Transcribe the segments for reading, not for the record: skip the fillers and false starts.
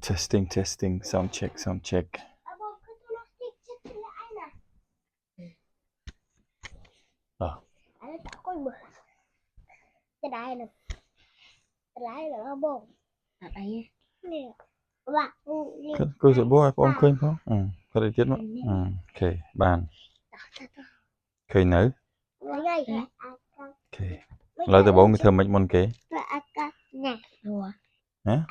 testing sound check cái đài này là bông ở đây nè cô sẽ bố em khơi không có thể tiết mà ok bàn khơi nữ ok lại từ bốn cái thơm mấy món kế hả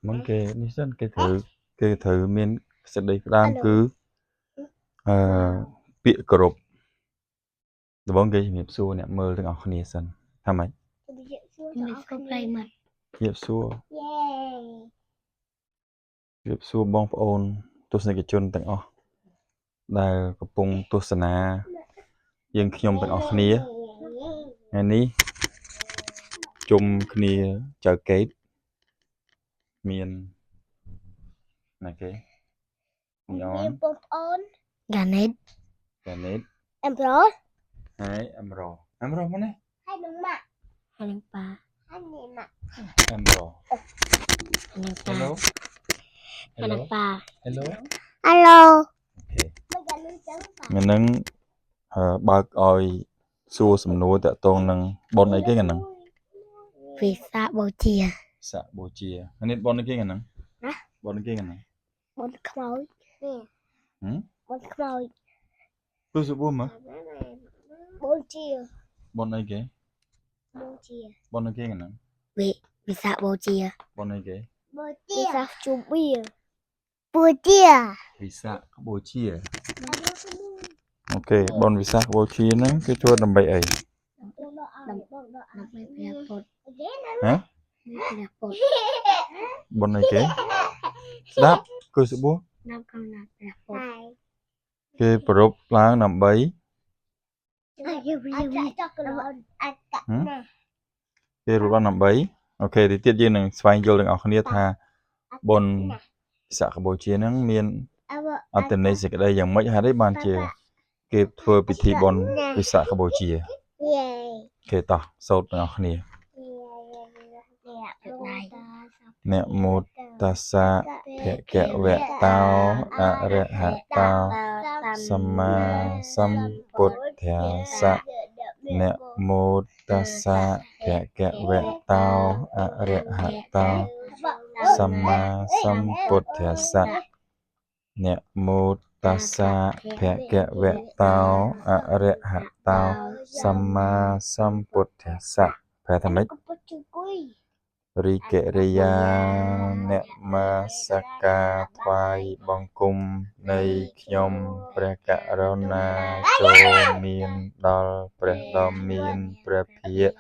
món kế đi sân cái thử miên sẽ đây đang cứ bịa cột từ bốn cái nhịp xua nè mơ từng học khnia sânทำไมเหยียบซัวบองប្អូនទស្សនិកជនទាំងអស់ដែលកំពុងទស្សនាយើងខ្ញុំទាំងអស់គ្នាថ្ងៃនេះជុំគ្នាចៅកេតមានណាគេញ៉នបងប្អូនកាណេតអឹមរ៉ូហើយអឹមរ៉ូមកនេះហើយនឹងម៉ាក់ហើយនឹងប៉ាហើយនឹងម៉ាក់អឹមរ៉ូHello Hello Hello Hello អូខេงั้นបើកឲ្យសួរសំណួរតកតងនឹងប៉ុនអីគេហ្នឹងវិសាបូជានេះប៉ុនអីគេហ្នឹងណាប៉ុនអីគេហ្នឹងប៉ុនខ្មោចនេះប៉ុនខ្មោចគូសប៊ូមកបូជាប៉ុនអីគេប៉ុនអីគេហ្នឹងវិសាបូជាប៉ុនអីគេវិសាជុំបៀវិសាបូជាអូខេប៉ុនវិសាបូជាហ្នឹងគេធ្វើដើម្បីអីដើម្បីព្រះពុទ្ធហ៎ប៉ុនអីគេស្ដាប់គូសប៊ូតាមកំណាត់ព្រះពុទ្ធគេប្រពឡើងដើម្បីគេរត់ដើម្បីអូខេទីទៀតយើងនឹងស្វែងយល់ទាំងអស់គ្នាថាបុណ្យវិសាខបូជាហ្នឹងមានអត្ថន័យសេចក្តីយ៉ាងម៉េចហេតុអីបានជាគេធ្វើពិធីបុណ្យវិសាខបូជាគេតោះសូត្រទាំងអស់គ្នាนะโมตัสสะภะคะวะโตอะระหะโตสัมมาสัมพุทธัสสะนะโมตัสสะภะคะวะโตอะระหะโตสัมมาสัมพุทธัสสะนะโมตัสสะภะคะวะโตอะระหะโตสัมมาสัมพุทธัสสะแปลថាម៉េចរីកេរិយាអ្នកមាសកាថ្វាយបង្គំនៃខ្ញុំព្រះករុណាចូលមានដល់ព្រះដ៏មានព្រះភិក្ខ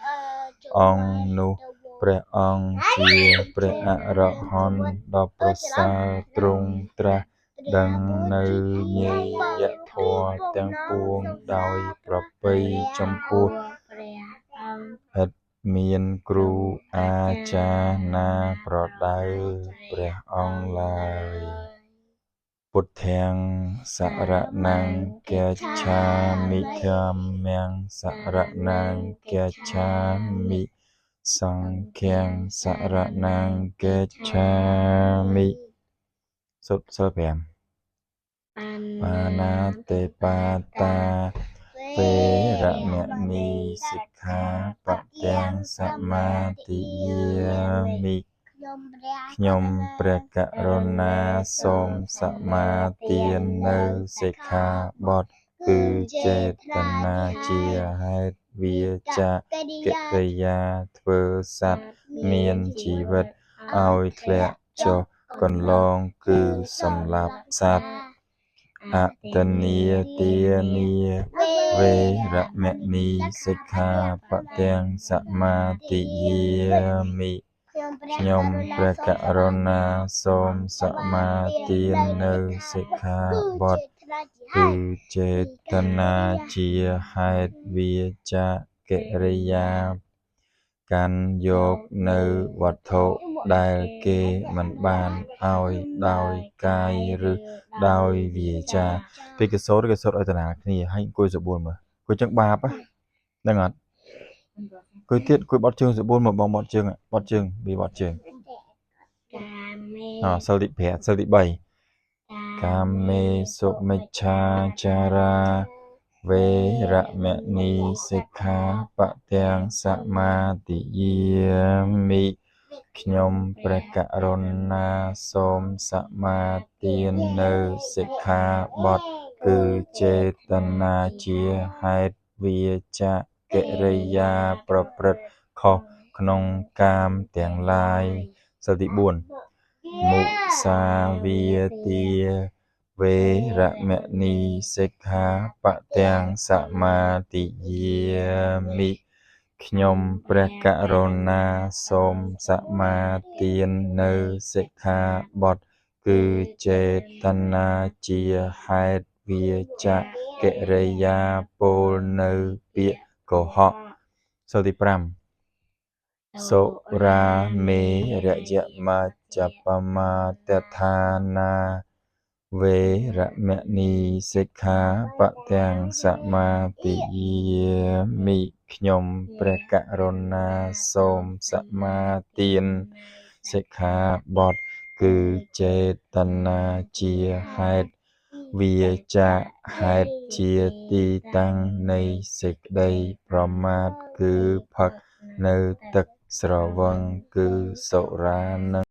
អង្គនោះព្រះអង្គជាព្រះអរហន្តដ៏ប្រសើរទ្រង់ត្រាស់ដឹងនៅញាយធម៌ទាំងពួងដោយប្រពៃចំពោះព្រះអង្គមានគ្រូអាចារ្យណាប្រដៅព្រះអង្គឡើយពុទ្ធាំងសរណង្ឃัจឆាមិធម្មំសរណង្ឃัจឆាមិសង្ឃំសរណង្ឃัจឆាមិសុទ្ធសិល5បាណាតិបាតាវេរមណីសិក្ខាបទំសមាទិយាមិខ្ញុំព្រះករុណាសូមសមាទាននៅសិក្ខាបទគឺចេតនាជាហេតុវាចាកិរិយាធ្វើសត្វមានជីវិតឲ្យធ្លាក់ចុះកន្លងគឺសម្លាប់សត្វអតនីទានាវេរមណីសិក្ខាបទំសមាទិយាមិខ្ញុំព្រះករុណាសូមសមាទាននៅសិក្ខាបទគឺចេតនាជាហេតុវាចាកិរិយាកាន់យកនៅវត្ថុដែលគេមិនបានឲ្យដោយកាយឬដោយវាចាពេលគេសូត្រឲ្យតាណាគ្នាឲ្យអង្គុយសបួលមើលអង្គុយចឹងបាបហ្នឹងអត់អង្គុយទៀតអង្គុយបត់ជើងសបួលមើលបងបត់ជើងវាបត់ជើងកាមេ សិលទី5សិលទី3 កាមេសុមិច្ឆាចារាវេរមណីសិក្ខាបទំសមាទិយាមិខ្ញុំព្រះករុណាសូមសមាទាននៅសិក្ខាបទគឺចេតនាជាហេតុវាចាកិរិយាប្រព្រឹត្តខុសក្នុងកាមទាំងឡាយសិលទី4មុសាវាទាវេរមណីសិក្ខាបទំសមាទិយាមិខ្ញុំព្រះករុណាសូមសមាទាននៅសិក្ខាបទគឺចេតនាជាហេតុវាចាកិរិយាពោលនៅពាក្យកុហកសិលទី5សុរាមេរយមច្ចបមាទដ្ឋានាវេរមណីសិក្ខាបទំសមាទិយាមិខ្ញុំព្រះករុណាសូមសមាទានសិក្ខាបទគឺចេតនាជាហេតុវាចាហេតុជាទីតាំងនៃសេចក្តីប្រមាទគឺផឹកនៅទឹកស្រវឹងគឺសុរានិង